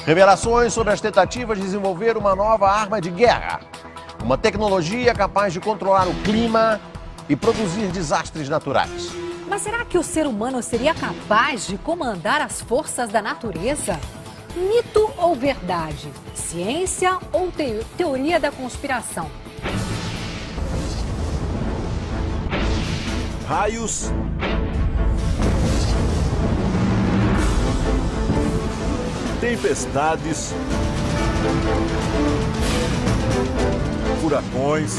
Revelações sobre as tentativas de desenvolver uma nova arma de guerra. Uma tecnologia capaz de controlar o clima e produzir desastres naturais. Mas será que o ser humano seria capaz de comandar as forças da natureza? Mito ou verdade? Ciência ou teoria da conspiração? Raios, tempestades, furacões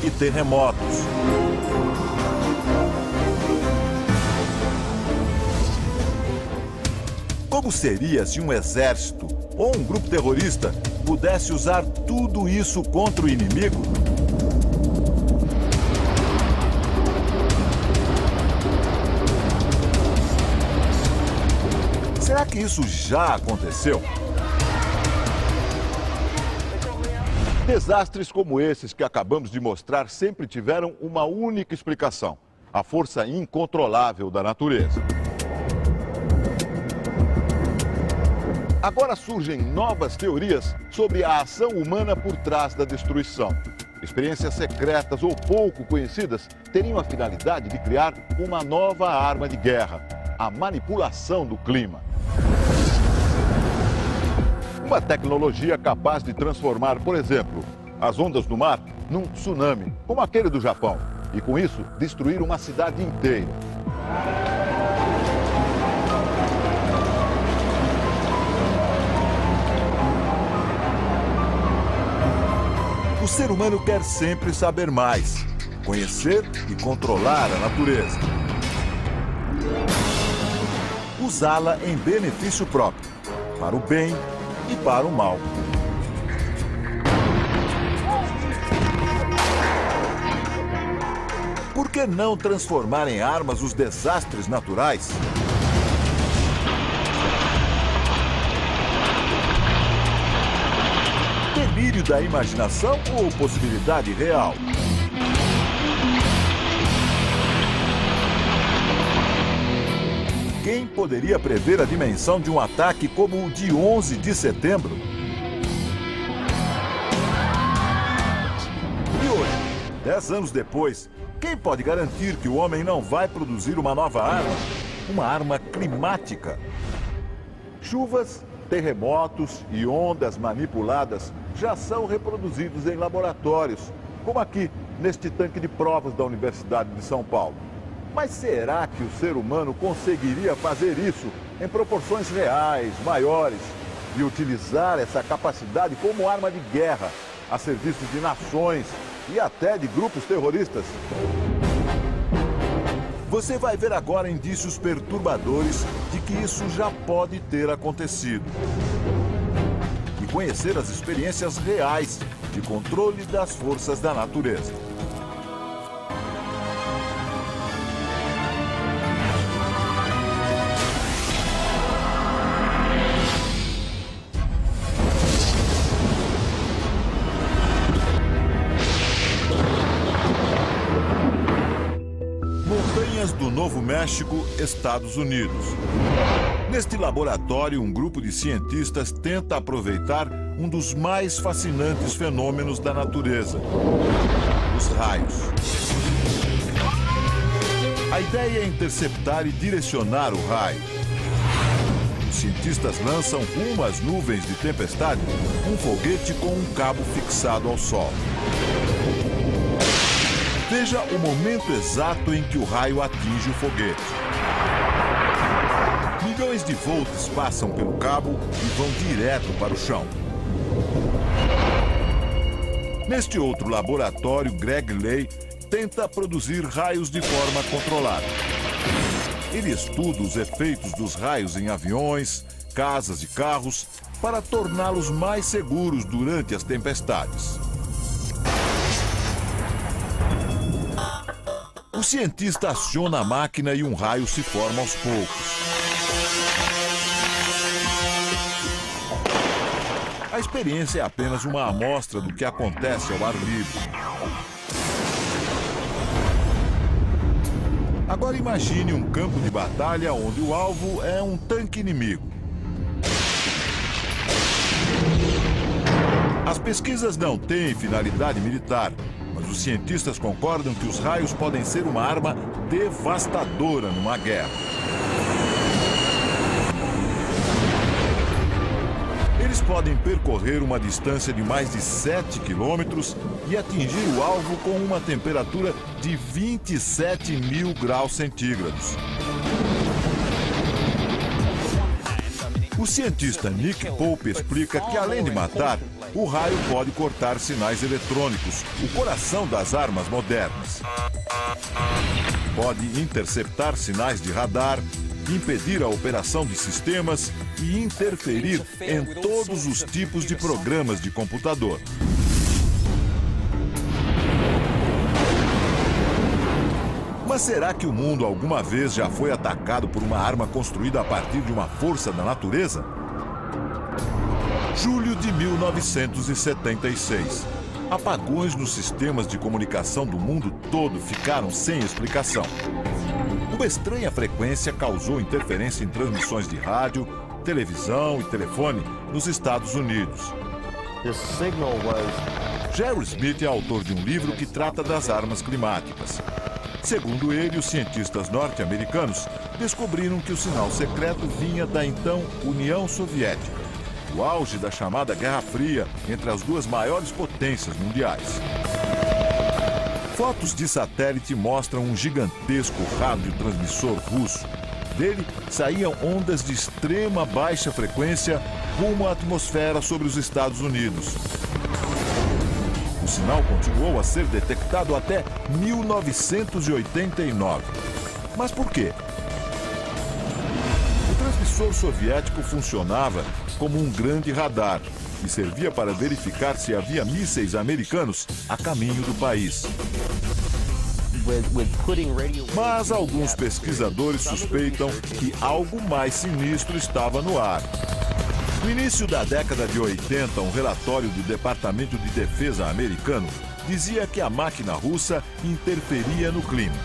e terremotos. Como seria se um exército ou um grupo terrorista pudesse usar tudo isso contra o inimigo? Será que isso já aconteceu? Desastres como esses que acabamos de mostrar sempre tiveram uma única explicação: a força incontrolável da natureza. Agora surgem novas teorias sobre a ação humana por trás da destruição. Experiências secretas ou pouco conhecidas teriam a finalidade de criar uma nova arma de guerra: a manipulação do clima. Uma tecnologia capaz de transformar, por exemplo, as ondas do mar num tsunami, como aquele do Japão, e com isso destruir uma cidade inteira. O ser humano quer sempre saber mais, conhecer e controlar a natureza. Usá-la em benefício próprio, para o bem e para o mal. Por que não transformar em armas os desastres naturais? Delírio da imaginação ou possibilidade real? Quem poderia prever a dimensão de um ataque como o de 11 de setembro? E hoje, 10 anos depois, quem pode garantir que o homem não vai produzir uma nova arma? Uma arma climática? Chuvas, terremotos e ondas manipuladas já são reproduzidos em laboratórios, como aqui, neste tanque de provas da Universidade de São Paulo. Mas será que o ser humano conseguiria fazer isso em proporções reais, maiores, e utilizar essa capacidade como arma de guerra a serviço de nações e até de grupos terroristas? Você vai ver agora indícios perturbadores de que isso já pode ter acontecido. E conhecer as experiências reais de controle das forças da natureza. Do Novo México, Estados Unidos. Neste laboratório, um grupo de cientistas tenta aproveitar um dos mais fascinantes fenômenos da natureza: os raios. A ideia é interceptar e direcionar o raio. Os cientistas lançam rumo às nuvens de tempestade um foguete com um cabo fixado ao solo. Veja o momento exato em que o raio atinge o foguete. Milhões de volts passam pelo cabo e vão direto para o chão. Neste outro laboratório, Greg Ley tenta produzir raios de forma controlada. Ele estuda os efeitos dos raios em aviões, casas e carros para torná-los mais seguros durante as tempestades. O cientista aciona a máquina e um raio se forma aos poucos. A experiência é apenas uma amostra do que acontece ao ar livre. Agora imagine um campo de batalha onde o alvo é um tanque inimigo. As pesquisas não têm finalidade militar, mas os cientistas concordam que os raios podem ser uma arma devastadora numa guerra. Eles podem percorrer uma distância de mais de 7 quilômetros e atingir o alvo com uma temperatura de 27.000 graus centígrados. O cientista Nick Pope explica que, além de matar, o raio pode cortar sinais eletrônicos, o coração das armas modernas. Pode interceptar sinais de radar, impedir a operação de sistemas e interferir em todos os tipos de programas de computador. Mas será que o mundo alguma vez já foi atacado por uma arma construída a partir de uma força da natureza? Julho de 1976. Apagões nos sistemas de comunicação do mundo todo ficaram sem explicação. Uma estranha frequência causou interferência em transmissões de rádio, televisão e telefone nos Estados Unidos. Jerry Smith é autor de um livro que trata das armas climáticas. Segundo ele, os cientistas norte-americanos descobriram que o sinal secreto vinha da então União Soviética, o auge da chamada Guerra Fria entre as duas maiores potências mundiais. Fotos de satélite mostram um gigantesco radiotransmissor russo. Dele saíam ondas de extrema baixa frequência rumo à atmosfera sobre os Estados Unidos. O sinal continuou a ser detectado até 1989. Mas por quê? O transmissor soviético funcionava como um grande radar e servia para verificar se havia mísseis americanos a caminho do país. Mas alguns pesquisadores suspeitam que algo mais sinistro estava no ar. No início da década de 80, um relatório do Departamento de Defesa americano dizia que a máquina russa interferia no clima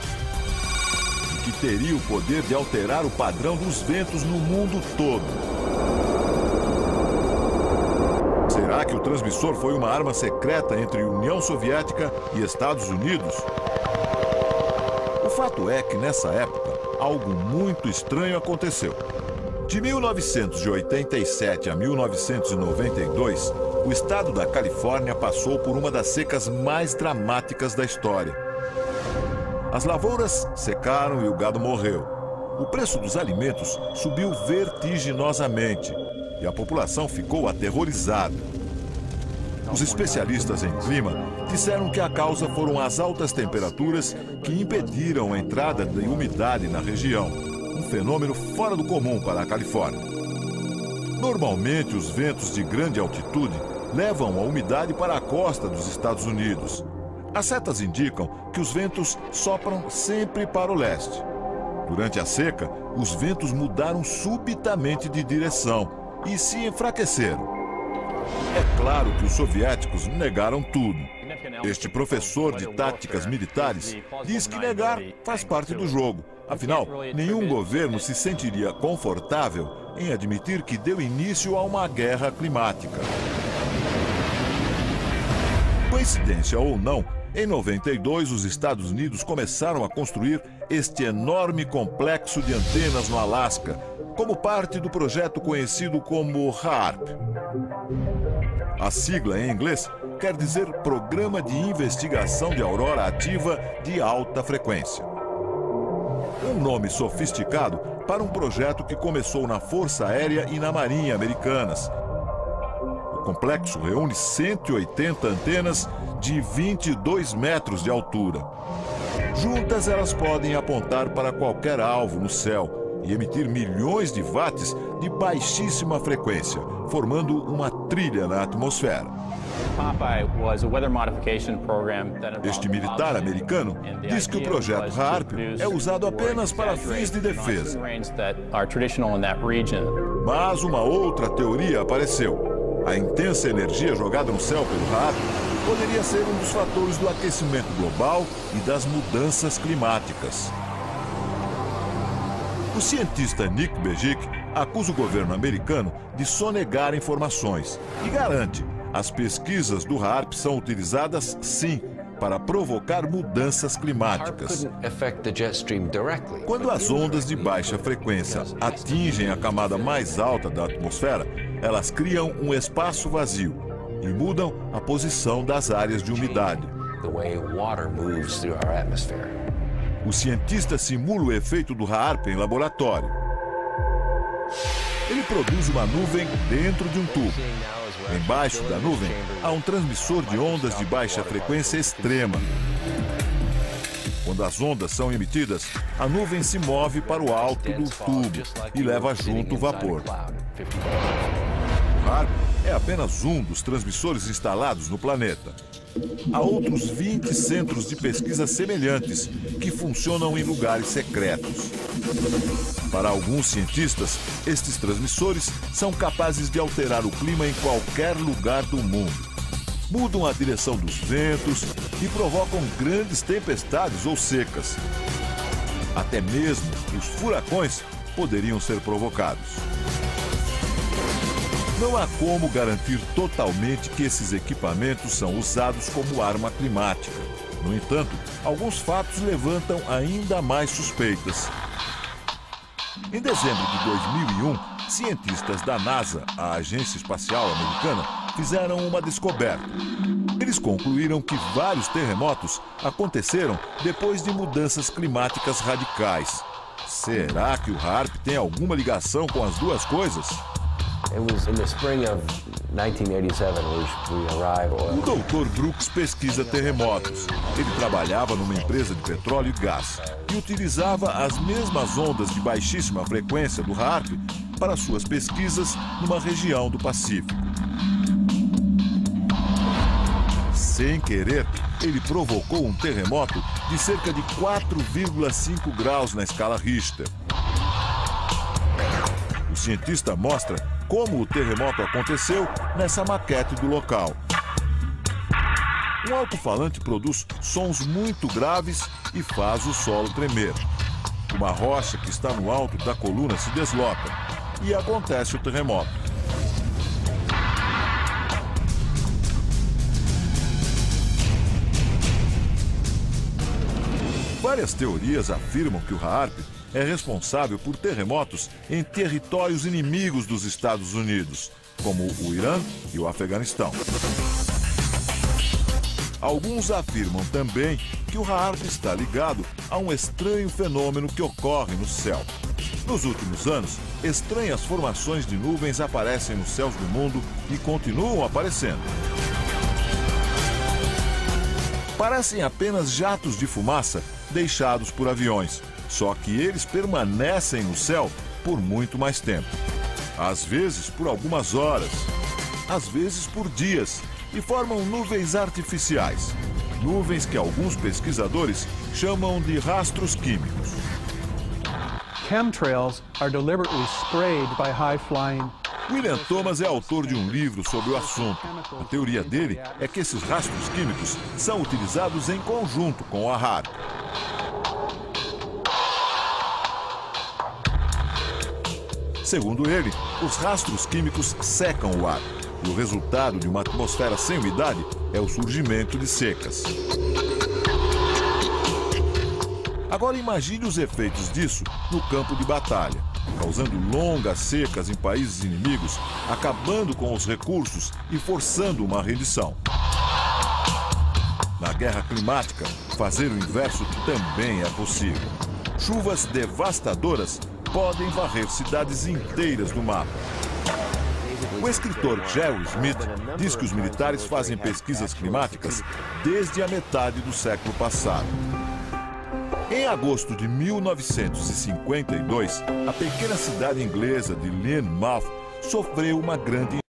e que teria o poder de alterar o padrão dos ventos no mundo todo. Será que o transmissor foi uma arma secreta entre União Soviética e Estados Unidos? O fato é que, nessa época, algo muito estranho aconteceu. De 1987 a 1992, o estado da Califórnia passou por uma das secas mais dramáticas da história. As lavouras secaram e o gado morreu. O preço dos alimentos subiu vertiginosamente e a população ficou aterrorizada. Os especialistas em clima disseram que a causa foram as altas temperaturas que impediram a entrada de umidade na região, um fenômeno fora do comum para a Califórnia. Normalmente, os ventos de grande altitude levam a umidade para a costa dos Estados Unidos. As setas indicam que os ventos sopram sempre para o leste. Durante a seca, os ventos mudaram subitamente de direção e se enfraqueceram. É claro que os soviéticos negaram tudo. Este professor de táticas militares diz que negar faz parte do jogo. Afinal, nenhum governo se sentiria confortável em admitir que deu início a uma guerra climática. Coincidência ou não, em 92 os Estados Unidos começaram a construir este enorme complexo de antenas no Alasca, como parte do projeto conhecido como HAARP. A sigla em inglês quer dizer Programa de Investigação de Aurora Ativa de Alta Frequência. Um nome sofisticado para um projeto que começou na Força Aérea e na Marinha Americanas. O complexo reúne 180 antenas de 22 metros de altura. Juntas, elas podem apontar para qualquer alvo no céu e emitir milhões de watts de baixíssima frequência, formando uma trilha na atmosfera. Este militar americano diz que o projeto HAARP é usado apenas para fins de defesa. Mas uma outra teoria apareceu. A intensa energia jogada no céu pelo HAARP poderia ser um dos fatores do aquecimento global e das mudanças climáticas. O cientista Nick Begic acusa o governo americano de sonegar informações e garante: as pesquisas do HAARP são utilizadas, sim, para provocar mudanças climáticas. Quando as ondas de baixa frequência atingem a camada mais alta da atmosfera, elas criam um espaço vazio e mudam a posição das áreas de umidade. O cientista simula o efeito do HAARP em laboratório. Ele produz uma nuvem dentro de um tubo. Embaixo da nuvem há um transmissor de ondas de baixa frequência extrema. Quando as ondas são emitidas, a nuvem se move para o alto do tubo e leva junto o vapor. O HAARP é apenas um dos transmissores instalados no planeta. Há outros 20 centros de pesquisa semelhantes que funcionam em lugares secretos. Para alguns cientistas, estes transmissores são capazes de alterar o clima em qualquer lugar do mundo. Mudam a direção dos ventos e provocam grandes tempestades ou secas. Até mesmo os furacões poderiam ser provocados. Não há como garantir totalmente que esses equipamentos são usados como arma climática. No entanto, alguns fatos levantam ainda mais suspeitas. Em dezembro de 2001, cientistas da NASA, a Agência Espacial Americana, fizeram uma descoberta. Eles concluíram que vários terremotos aconteceram depois de mudanças climáticas radicais. Será que o HAARP tem alguma ligação com as duas coisas? O Dr. Brooks pesquisa terremotos. Ele trabalhava numa empresa de petróleo e gás e utilizava as mesmas ondas de baixíssima frequência do HAARP para suas pesquisas numa região do Pacífico. Sem querer, ele provocou um terremoto de cerca de 4,5 graus na escala Richter. O cientista mostra como o terremoto aconteceu nessa maquete do local. Um alto-falante produz sons muito graves e faz o solo tremer. Uma rocha que está no alto da coluna se desloca e acontece o terremoto. Várias teorias afirmam que o HAARP é responsável por terremotos em territórios inimigos dos Estados Unidos, como o Irã e o Afeganistão. Alguns afirmam também que o HAARP está ligado a um estranho fenômeno que ocorre no céu. Nos últimos anos, estranhas formações de nuvens aparecem nos céus do mundo e continuam aparecendo. Parecem apenas jatos de fumaça deixados por aviões. Só que eles permanecem no céu por muito mais tempo. Às vezes por algumas horas, às vezes por dias, e formam nuvens artificiais. Nuvens que alguns pesquisadores chamam de rastros químicos. Chemtrails are deliberately sprayed by high-flying. William Thomas é autor de um livro sobre o assunto. A teoria dele é que esses rastros químicos são utilizados em conjunto com a HAARP. Segundo ele, os rastros químicos secam o ar. E o resultado de uma atmosfera sem umidade é o surgimento de secas. Agora imagine os efeitos disso no campo de batalha, causando longas secas em países inimigos, acabando com os recursos e forçando uma rendição. Na guerra climática, fazer o inverso também é possível. Chuvas devastadoras podem varrer cidades inteiras do mapa. O escritor Jerry Smith diz que os militares fazem pesquisas climáticas desde a metade do século passado. Em agosto de 1952, a pequena cidade inglesa de Lynmouth sofreu uma grande